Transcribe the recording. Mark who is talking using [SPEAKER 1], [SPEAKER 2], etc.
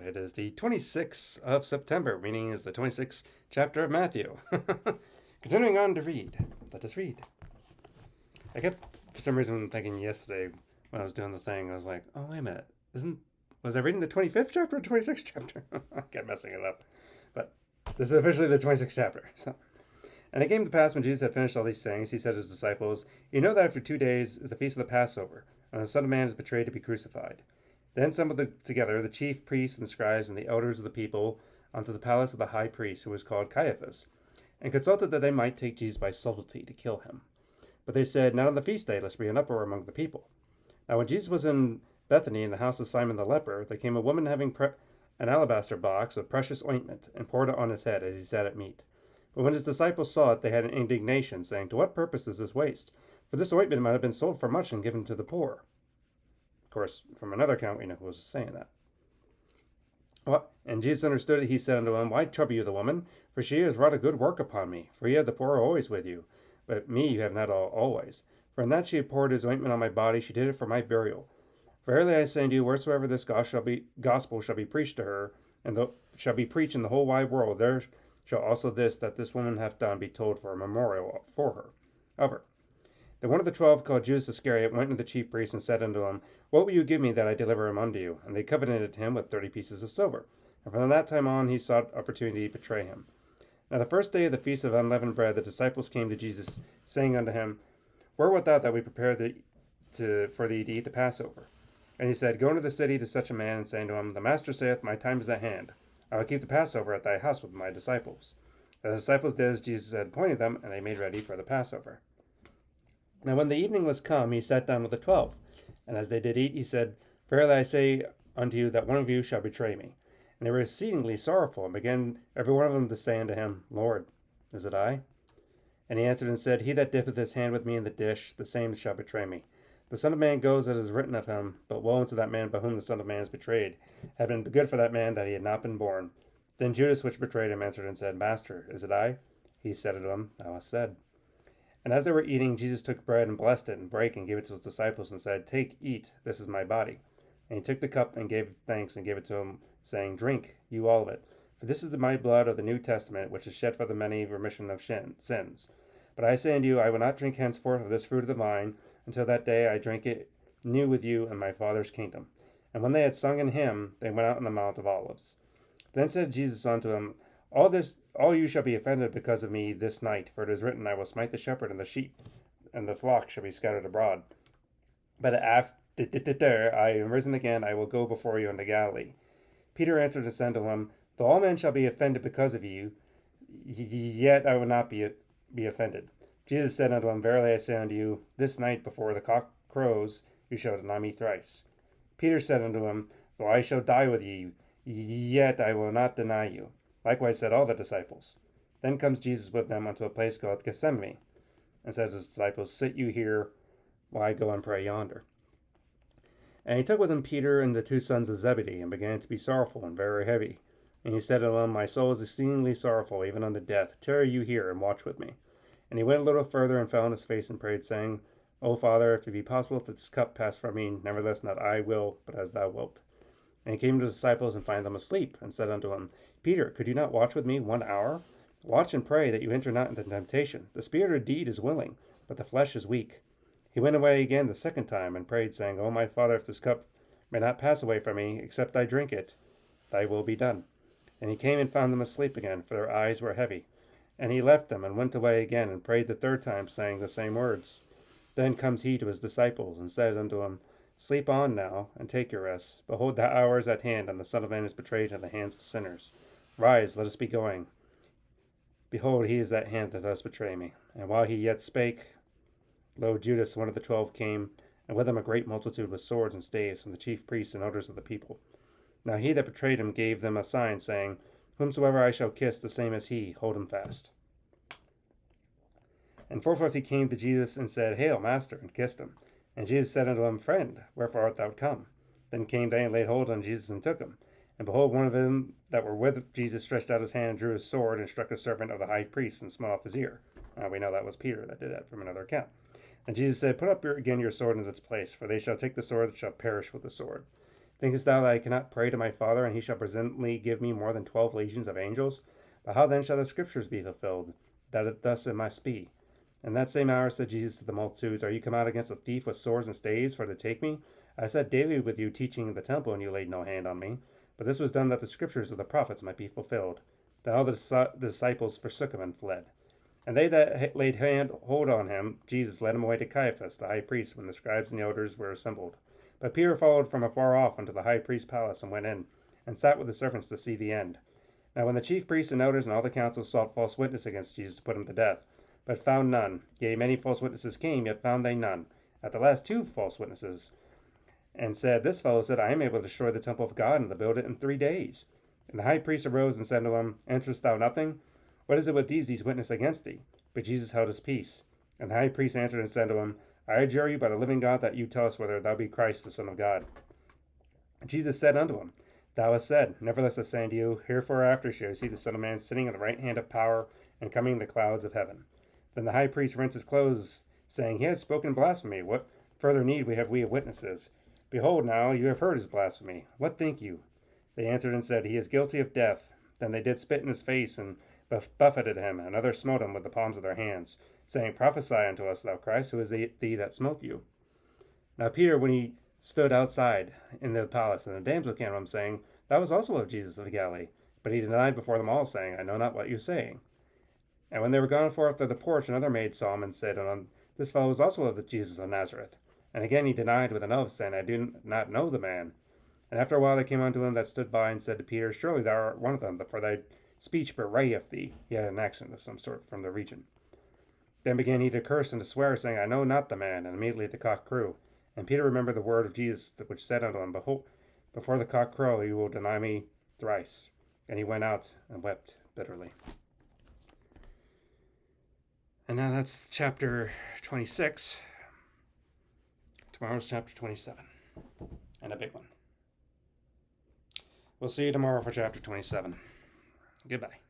[SPEAKER 1] It is the 26th of September, meaning is the 26th chapter of Matthew. Continuing on to read. Let us read. I kept, for some reason, thinking yesterday when I was doing the thing, I was like, oh, wait a minute. Was I reading the 25th chapter or 26th chapter? I kept messing it up. But this is officially the 26th chapter. And it came to pass when Jesus had finished all these things, he said to his disciples, you know that after 2 days is the feast of the Passover, and the Son of Man is betrayed to be crucified. Then summoned together the chief priests and scribes and the elders of the people unto the palace of the high priest, who was called Caiaphas, and consulted that they might take Jesus by subtlety to kill him. But they said, not on the feast day, lest there be an uproar among the people. Now when Jesus was in Bethany in the house of Simon the leper, there came a woman having an alabaster box of precious ointment, and poured it on his head as he sat at meat. But when his disciples saw it, they had an indignation, saying, to what purpose is this waste? For this ointment might have been sold for much and given to the poor. Of course, from another account, we know who was saying that. Well, and Jesus understood it. He said unto him, why trouble you the woman? For she has wrought a good work upon me. For ye have the poor always with you, but me you have not always. For in that she had poured his ointment on my body, she did it for my burial. Verily I say unto you, wheresoever this gospel shall be preached to her, and shall be preached in the whole wide world, there shall also that this woman hath done be told for a memorial of her. Then one of the 12, called Judas Iscariot, went unto the chief priests and said unto him, what will you give me that I deliver him unto you? And they covenanted him with 30 pieces of silver. And from that time on he sought opportunity to betray him. Now the first day of the feast of unleavened bread, the disciples came to Jesus, saying unto him, where wilt thou that we prepare for thee to eat the Passover? And he said, go into the city to such a man, and say unto him, the master saith, my time is at hand. I will keep the Passover at thy house with my disciples. And the disciples did as Jesus had appointed them, and they made ready for the Passover. Now when the evening was come, he sat down with the 12. And as they did eat, he said, verily I say unto you that one of you shall betray me. And they were exceedingly sorrowful, and began every one of them to say unto him, Lord, is it I? And he answered and said, he that dippeth his hand with me in the dish, the same shall betray me. The Son of Man goes as it is written of him, but woe unto that man by whom the Son of Man is betrayed. Had been good for that man that he had not been born. Then Judas, which betrayed him, answered and said, Master, is it I? He said unto him, Thou hast said. And as they were eating, Jesus took bread and blessed it, and brake and gave it to his disciples, and said, take, eat, this is my body. And he took the cup and gave thanks and gave it to them, saying, drink, you all of it. For this is my blood of the New Testament, which is shed for the many remission of sins. But I say unto you, I will not drink henceforth of this fruit of the vine, until that day I drink it new with you in my Father's kingdom. And when they had sung an hymn, they went out on the Mount of Olives. Then said Jesus unto them, all you shall be offended because of me this night, for it is written, I will smite the shepherd, and the sheep and the flock shall be scattered abroad. But after I am risen again, I will go before you into Galilee. Peter answered and said to him, though all men shall be offended because of you, yet I will not be offended. Jesus said unto him, verily I say unto you, this night before the cock crows, you shall deny me thrice. Peter said unto him, though I shall die with you, yet I will not deny you. Likewise said all the disciples. Then comes Jesus with them unto a place called Gethsemane, and said to his disciples, sit you here, while I go and pray yonder. And he took with him Peter and the 2 sons of Zebedee, and began to be sorrowful and very heavy. And he said unto them, my soul is exceedingly sorrowful, even unto death. Tarry you here, and watch with me. And he went a little further, and fell on his face, and prayed, saying, O Father, if it be possible, if this cup pass from me, nevertheless not I will, but as thou wilt. And he came to the disciples, and found them asleep, and said unto him, Peter, could you not watch with me 1 hour? Watch and pray, that you enter not into temptation. The spirit indeed is willing, but the flesh is weak. He went away again the second time, and prayed, saying, O my Father, if this cup may not pass away from me, except I drink it, thy will be done. And he came and found them asleep again, for their eyes were heavy. And he left them, and went away again, and prayed the 3rd time, saying the same words. Then comes he to his disciples, and said unto them, sleep on now, and take your rest. Behold, the hour is at hand, and the Son of Man is betrayed into the hands of sinners. Rise, let us be going. Behold, he is at hand that does betray me. And while he yet spake, lo, Judas, one of the 12, came, and with him a great multitude with swords and staves from the chief priests and elders of the people. Now he that betrayed him gave them a sign, saying, whomsoever I shall kiss, the same as he, hold him fast. And forthwith he came to Jesus, and said, Hail, Master, and kissed him. And Jesus said unto him, Friend, wherefore art thou come? Then came they, and laid hold on Jesus, and took him. And behold, one of them that were with Jesus stretched out his hand, and drew his sword, and struck a servant of the high priest, and smote off his ear. We know that was Peter that did that from another account. And Jesus said, Put up again your sword in its place, for they shall take the sword that shall perish with the sword. Thinkest thou that I cannot pray to my Father, and he shall presently give me more than 12 legions of angels? But how then shall the scriptures be fulfilled, that thus it must be? In that same hour said Jesus to the multitudes, Are you come out against a thief with swords and staves for to take me? I sat daily with you teaching in the temple, and you laid no hand on me. But this was done that the scriptures of the prophets might be fulfilled. Then all the disciples forsook him and fled. And they that laid hold on him, Jesus led him away to Caiaphas, the high priest, when the scribes and the elders were assembled. But Peter followed from afar off unto the high priest's palace, and went in, and sat with the servants to see the end. Now when the chief priests and elders and all the council sought false witness against Jesus to put him to death, but found none, yea, many false witnesses came, yet found they none. At the last 2 false witnesses, and said, This fellow said, I am able to destroy the temple of God, and to build it in 3 days. And the high priest arose and said to him, Answerest thou nothing? What is it with these witness against thee? But Jesus held his peace. And the high priest answered and said to him, I adjure you by the living God that you tell us whether thou be Christ, the Son of God. And Jesus said unto him, Thou hast said, Nevertheless I say unto you, hereafter shall you see the Son of Man sitting on the right hand of power, and coming in the clouds of heaven. Then the high priest rent his clothes, saying, He has spoken blasphemy. What further need have we of witnesses? Behold, now you have heard his blasphemy. What think you? They answered and said, He is guilty of death. Then they did spit in his face, and buffeted him, and others smote him with the palms of their hands, saying, Prophesy unto us, thou Christ, who is thee that smote you? Now Peter, when he stood outside in the palace, and the damsel came to him, saying, Thou was also of Jesus of Galilee. But he denied before them all, saying, I know not what you are saying. And when they were gone forth to the porch, another maid saw him, and said unto him, This fellow was also of the Jesus of Nazareth. And again he denied with an oath, saying, I do not know the man. And after a while they came unto him that stood by, and said to Peter, Surely thou art one of them, for thy speech bewrayeth thee. He had an accent of some sort from the region. Then began he to curse and to swear, saying, I know not the man. And immediately the cock crew. And Peter remembered the word of Jesus, which said unto him, Behold, before the cock crow, you will deny me thrice. And he went out and wept bitterly. And now that's chapter 26. Tomorrow's chapter 27. And a big one. We'll see you tomorrow for chapter 27. Goodbye.